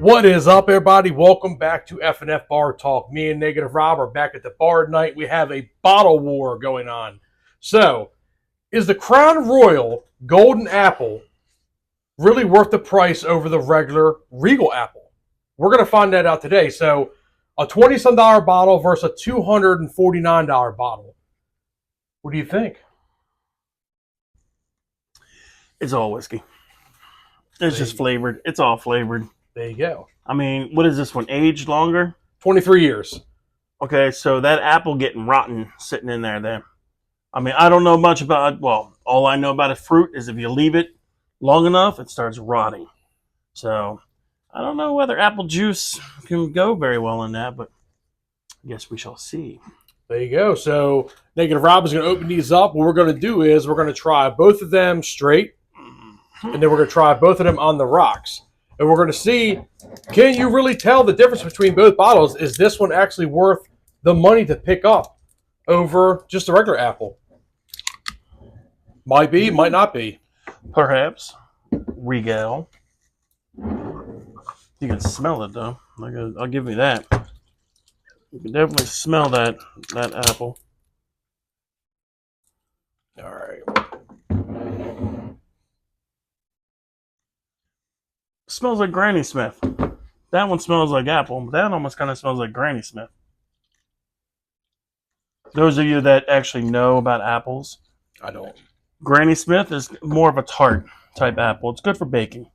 What is up, everybody? Welcome back to FNF Bar Talk. Me and Negative Rob are back at the bar tonight. We have a bottle war going on. So, is the Vrown Royal Golden Apple really worth the price over the regular Regal Apple? We're going to find that out today. So, a $20-some bottle versus a $249 bottle. What do you think? It's all whiskey. It's just flavored. It's all flavored. There you go. I mean, what is this one? Aged longer? 23 years. Okay, so that apple getting rotten sitting in there then. I mean, I don't know much about it. Well, all I know about a fruit is if you leave it long enough, it starts rotting. So, I don't know whether apple juice can go very well in that, but I guess we shall see. There you go. So, Negative Rob is going to open these up. What we're going to do is we're going to try both of them straight, and then we're going to try both of them on the rocks. And we're going to see, can you really tell the difference between both bottles? Is this one actually worth the money to pick up over just a regular apple? Might be, might not be. Perhaps. Regal. You can smell it, though. I'll give you that. You can definitely smell that apple. All right. Smells like Granny Smith. That one smells like apple, but that almost kind of smells like Granny Smith. Those of you that actually know about apples, I don't. Granny Smith is more of a tart type apple. It's good for baking.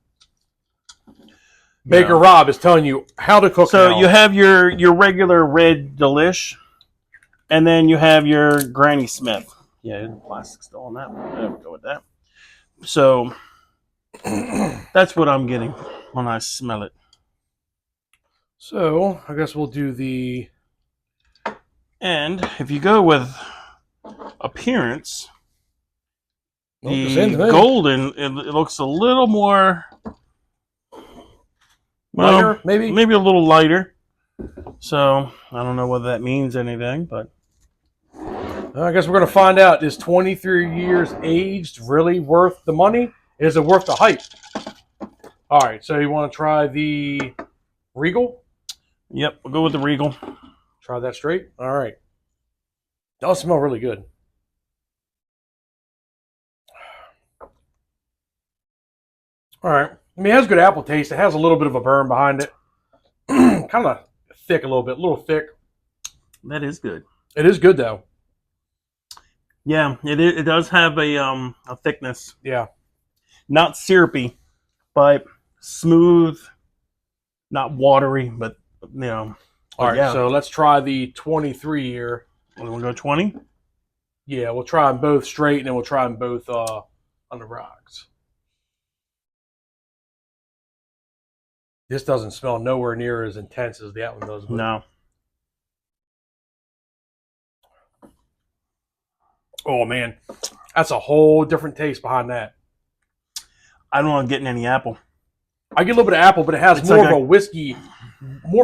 Baker Rob is telling you how to cook. So you have your regular red delish, and then you have your Granny Smith. Yeah, the plastic's still on that one. There we go with that. So that's what I'm getting when I smell it. So I guess we'll do the. And if you go with appearance, the golden, it looks a little more lighter, maybe a little lighter. So I don't know whether that means anything, but I guess we're going to find out. Is 23 years aged really worth the money? Is it worth the hype? All right, so you want to try the Regal? Yep, we'll go with the Regal. Try that straight. All right. Does smell really good. All right. I mean, it has good apple taste. It has a little bit of a burn behind it. Kind of thick a little thick. That is good. It is good, though. Yeah, it does have a thickness. Yeah. Not syrupy, but smooth, not watery, but, you know. All right, so let's try the 23 year. Want to go 20? Yeah, we'll try them both straight, and then we'll try them both on the rocks. This doesn't smell nowhere near as intense as that one does. But... No. Oh, man. That's a whole different taste behind that. I don't know I'm getting any apple. I get a little bit of apple, but it has more of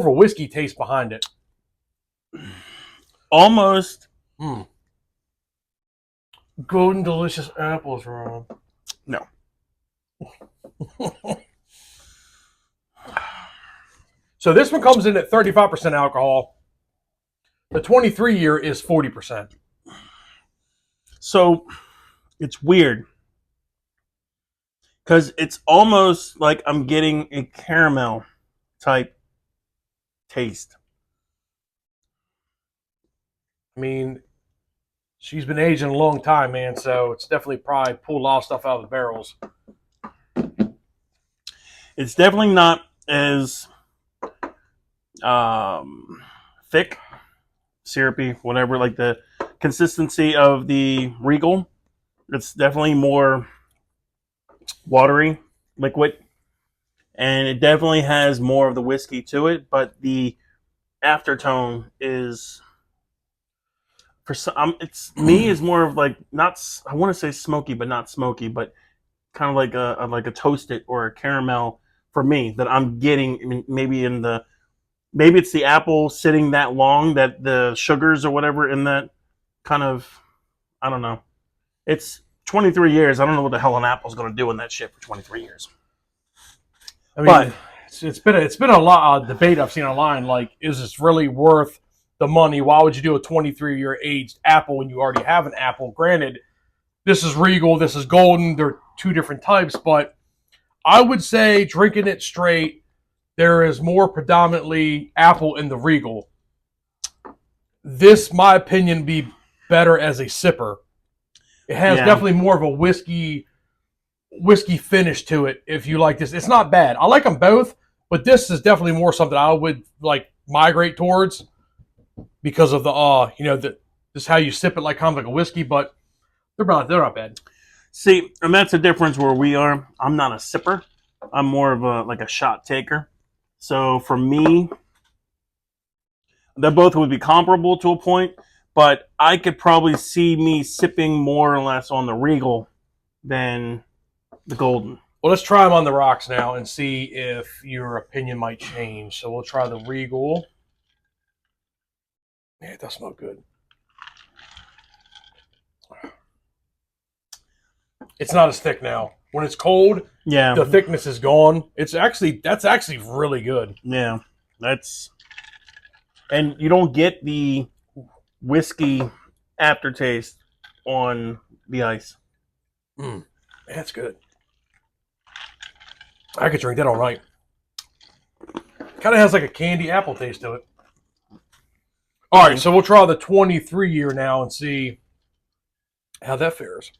a whiskey taste behind it. Almost. Golden delicious apples, Ron. No. So this one comes in at 35% alcohol. The 23 year is 40%. So it's weird. Because it's almost like I'm getting a caramel type taste. I mean, she's been aging a long time, man, so it's definitely probably pulled a lot of stuff out of the barrels. It's definitely not as thick, syrupy, whatever, like the consistency of the Regal. It's definitely more watery, liquid, and it definitely has more of the whiskey to it, but the aftertone is... For some, it's me is more of like not. I want to say smoky, but not smoky, but kind of like a toasted or a caramel for me that I'm getting. Maybe it's the apple sitting that long that the sugars or whatever in that kind of. I don't know. It's 23 years. I don't know what the hell an apple's going to do in that shit for 23 years. I mean, it's been a lot of debate I've seen online. Like, is this really worth the money? Why would you do a 23-year aged apple when you already have an apple? Granted, this is Regal, this is Golden. They're two different types, but I would say drinking it straight, there is more predominantly apple in the Regal. This, my opinion, be better as a sipper. It has definitely more of a whiskey finish to it. If you like this, it's not bad. I like them both, but this is definitely more something I would like migrate towards because of this is how you sip it, like kind of like a whiskey. But they're not bad. See, and that's the difference where we are. I'm not a sipper. I'm more of a shot taker. So for me, they both would be comparable to a point, but I could probably see me sipping more or less on the Regal than the Golden. Well, let's try them on the rocks now and see if your opinion might change. So we'll try the Regal. Yeah, it does smell good. It's not as thick now. When it's cold, the thickness is gone. That's actually really good. Yeah, and you don't get the whiskey aftertaste on the ice. That's good. I could drink that all night. Kind of has like a candy apple taste to it. All right, so we'll try the 23-year now and see how that fares.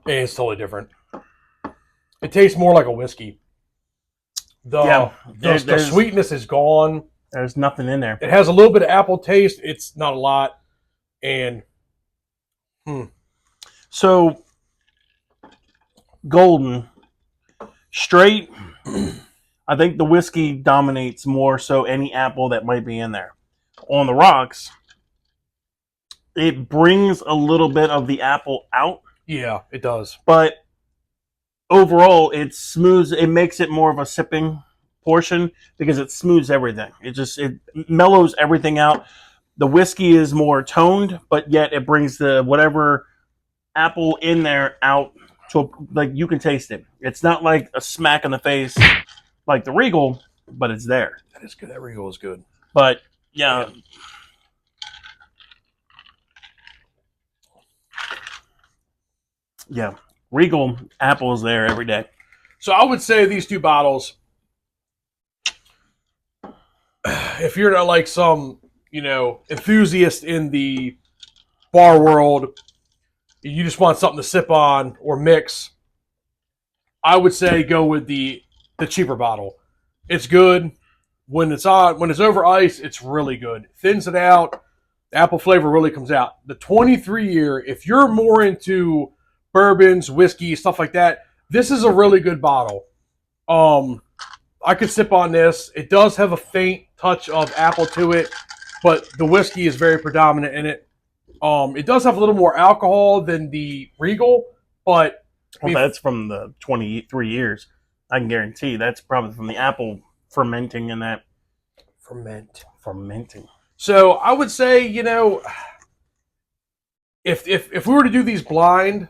It's totally different. It tastes more like a whiskey. The sweetness is gone. There's nothing in there. It has a little bit of apple taste. It's not a lot. And so Golden straight, I think the whiskey dominates more so any apple that might be in there. On the rocks, it brings a little bit of the apple out. Yeah, it does. But overall, it smooths. It makes it more of a sipping portion because it smooths everything. It mellows everything out. The whiskey is more toned, but yet it brings the whatever apple in there out to like you can taste it. It's not like a smack in the face like the Regal, but it's there. That is good. That Regal is good. But yeah. Yeah, Regal Apple is there every day. So I would say these two bottles, if you're not like some, enthusiast in the bar world, you just want something to sip on or mix, I would say go with the cheaper bottle. It's good. When it's over ice, it's really good. Thins it out. The apple flavor really comes out. The 23-year, if you're more into bourbons, whiskey, stuff like that, this is a really good bottle. I could sip on this. It does have a faint touch of apple to it, but the whiskey is very predominant in it. It does have a little more alcohol than the Regal, but that's from the 23 years. I can guarantee that's probably from the apple fermenting in that. Fermenting. So I would say, if we were to do these blind,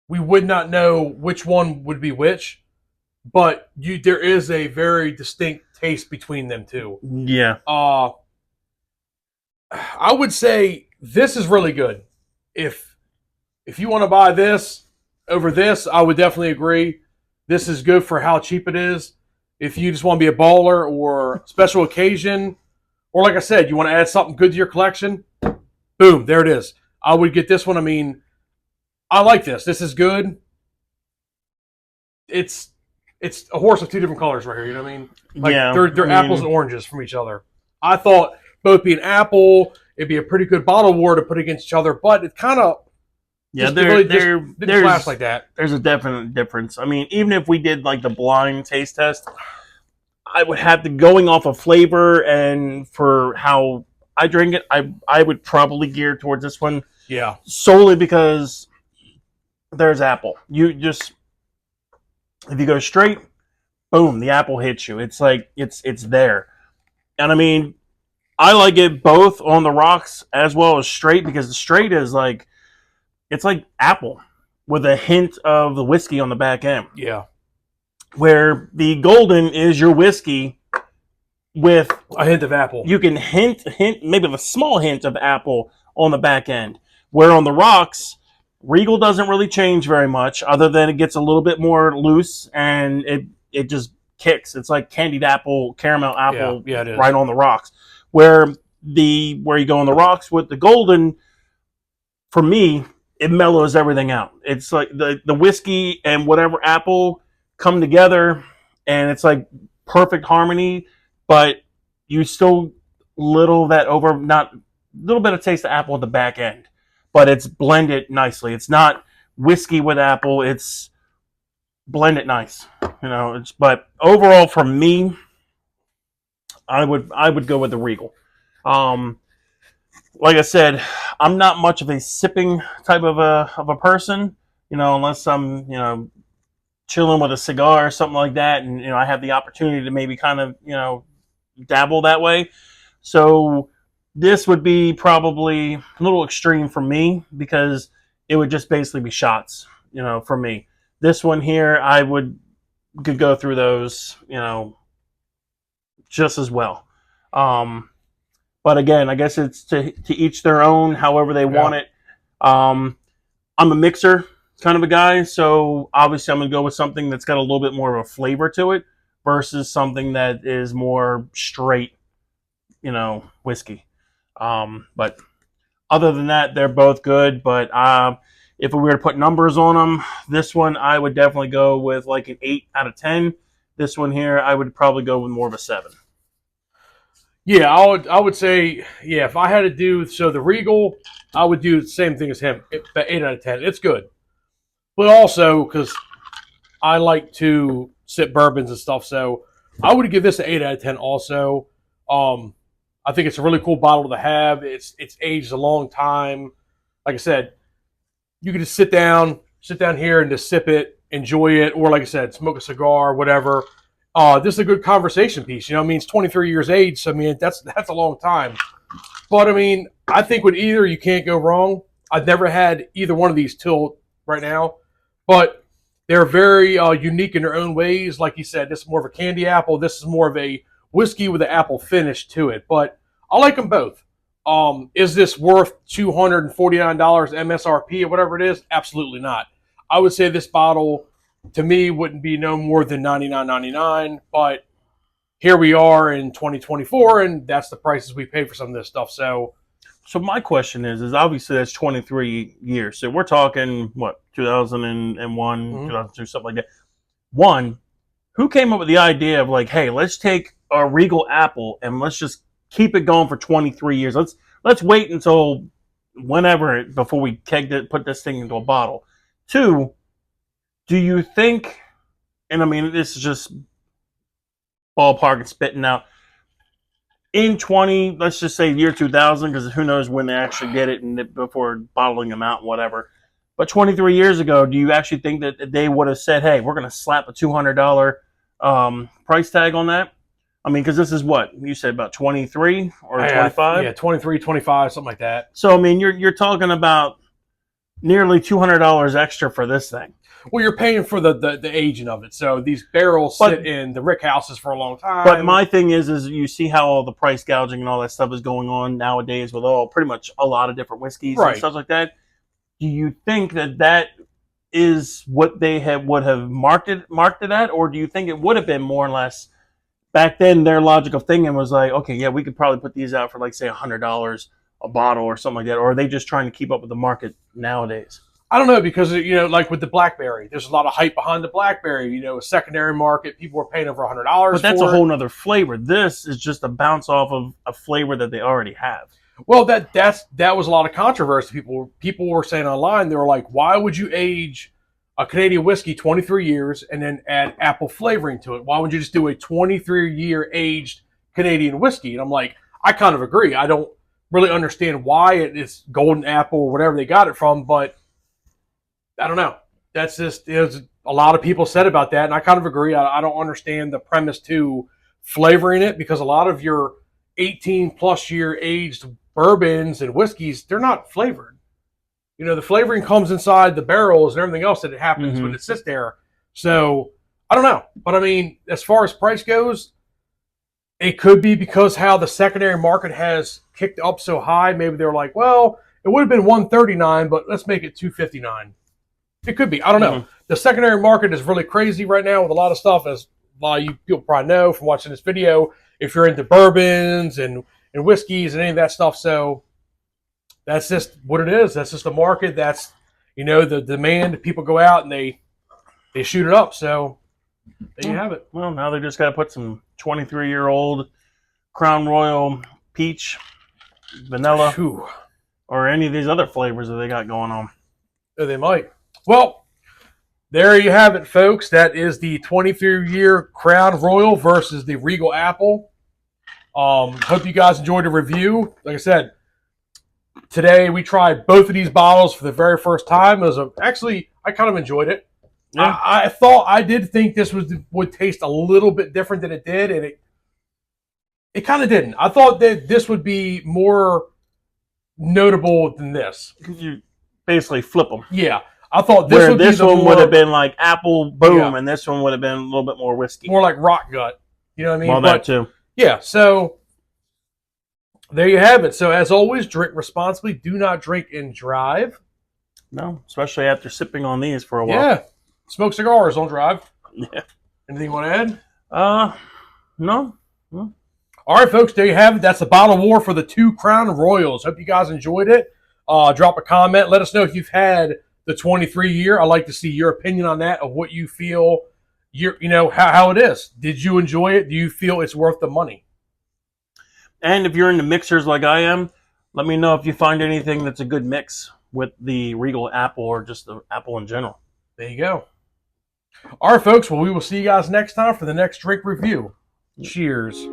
we would not know which one would be which, but there is a very distinct taste between them two. Yeah. I would say this is really good. If you want to buy this over this, I would definitely agree. This is good for how cheap it is. If you just want to be a baller or special occasion, or like I said, you want to add something good to your collection, boom, there it is. I would get this one. I mean, I like this. This is good. It's a horse with two different colors right here. You know what I mean? Like they're apples and oranges from each other. I thought both being apple, it'd be a pretty good bottle war to put against each other, but it kind of didn't flash like that. There's a definite difference. I mean, even if we did like the blind taste test, I would have to going off of flavor and for how I drink it, I would probably gear towards this one. Yeah, solely because there's apple. You just if you go straight, boom, the apple hits you. It's like it's there, and I mean, I like it both on the rocks as well as straight because the straight is like it's like apple. with a hint of the whiskey on the back end. Yeah. Where the golden is your whiskey with a hint of apple. You can hint, maybe a small hint of apple on the back end. Where on the rocks, Regal doesn't really change very much, other than it gets a little bit more loose and it just kicks. It's like candied apple, caramel apple, Yeah, it is. right on the rocks. Where you go on the rocks with the golden, for me, it mellows everything out. It's like the whiskey and whatever apple come together, and it's like perfect harmony. But you still little bit of taste of apple at the back end, but it's blended nicely. It's not whiskey with apple. It's blended nice, but overall, for me, I would go with the Regal. Like I said, I'm not much of a sipping type of a person, unless I'm chilling with a cigar or something like that, and I have the opportunity to maybe kind of dabble that way. So this would be probably a little extreme for me, because it would just basically be shots, for me. This one here, I could go through those, just as well. But again, I guess it's to each their own, however they want it. I'm a mixer kind of a guy, so obviously I'm going to go with something that's got a little bit more of a flavor to it versus something that is more straight, whiskey. But other than that, they're both good. But if we were to put numbers on them, this one I would definitely go with like an 8 out of 10. This one here, I would probably go with more of a 7. Yeah, I would say, yeah, if I had to do, so the Regal, I would do the same thing as him, 8 out of 10. It's good. But also, because I like to sip bourbons and stuff, so I would give this an 8 out of 10 also. I think it's a really cool bottle to have. It's aged a long time. Like I said, you can just sit down here and just sip it, enjoy it, or like I said, smoke a cigar, whatever. This is a good conversation piece. It's 23 years age, so that's a long time. But I think with either, you can't go wrong. I've never had either one of these till right now, but they're very unique in their own ways. Like you said, this is more of a candy apple. This is more of a whiskey with an apple finish to it. But I like them both. Is this worth $249 MSRP or whatever it is? Absolutely not. I would say this bottle, to me, wouldn't be no more than $99.99, but here we are in 2024, and that's the prices we pay for some of this stuff. So my question is obviously that's 23 years. So we're talking, what, 2001, 2002, something like that. One, who came up with the idea of like, hey, let's take a Regal Apple and let's just keep it going for 23 years. Let's wait until whenever before we put this thing into a bottle. Two, do you think, and this is just ballpark and spitting out, in let's just say year 2000, because who knows when they actually get it and before bottling them out and whatever. But 23 years ago, do you actually think that they would have said, hey, we're going to slap a $200 price tag on that? Because this is what you said, about 23 or 25? Yeah, 23, 25, something like that. So, you're talking about nearly $200 extra for this thing. Well, you're paying for the aging of it. So these barrels sit in the rick houses for a long time. But my thing is you see how all the price gouging and all that stuff is going on nowadays with pretty much a lot of different whiskeys and stuff like that. Do you think that is what they would have marked it at, or do you think it would have been more or less back then? Their logic of thinking was like, okay, yeah, we could probably put these out for like say $100 a bottle or something like that, or are they just trying to keep up with the market nowadays? I don't know, because like with the BlackBerry, there's a lot of hype behind the BlackBerry. A secondary market, people were paying over $100. But that's a whole nother flavor. This is just a bounce off of a flavor that they already have. Well, that was a lot of controversy. People were saying online, they were like, why would you age a Canadian whiskey 23 years and then add apple flavoring to it? Why would you just do a 23-year aged Canadian whiskey? And I'm like, I kind of agree. I don't really understand why it's golden apple or whatever they got it from, but I don't know. That's just, a lot of people said about that, and I kind of agree. I don't understand the premise to flavoring it, because a lot of your 18-plus year aged bourbons and whiskeys, they're not flavored. You know, the flavoring comes inside the barrels and everything else that it happens when it sits there. So I don't know, but I mean, as far as price goes, it could be because how the secondary market has kicked up so high. Maybe they're like, well, it would have been $139, but let's make it $259. It could be. I don't know. The secondary market is really crazy right now with a lot of stuff, as a lot of you people probably know from watching this video. If you're into bourbons and whiskeys and any of that stuff, so that's just what it is. That's just the market. That's, you know, the demand. People go out and they shoot it up. So there you have it. Well, now they just got to put some 23-year-old Crown Royal peach, vanilla, Whew. or any of these other flavors that they got going on. Yeah, they might. Well, there you have it, folks. That is the 23-year Crown Royal versus the Regal Apple. Hope you guys enjoyed the review. Like I said, today we tried both of these bottles for the very first time. It was actually, I kind of enjoyed it. Yeah. I did think this would taste a little bit different than it did, and it kind of didn't. I thought that this would be more notable than this. You basically flip them. Yeah. I thought this one would have been like apple boom, and this one would have been a little bit more whiskey. More like rock gut. You know what I mean? Well, that too. Yeah, so there you have it. So as always, drink responsibly. Do not drink and drive. No, especially after sipping on these for a while. Yeah. Smoke cigars, don't drive. Yeah. Anything you want to add? No. All right, folks, there you have it. That's the bottle war for the 2 Crown Royals. Hope you guys enjoyed it. Drop a comment. Let us know if you've had the 23-year. I'd like to see your opinion on that, of what you feel, how it is. Did you enjoy it? Do you feel it's worth the money? And if you're into mixers like I am, let me know if you find anything that's a good mix with the Regal Apple or just the Apple in general. There you go. All right, folks. Well, we will see you guys next time for the next drink review. Cheers.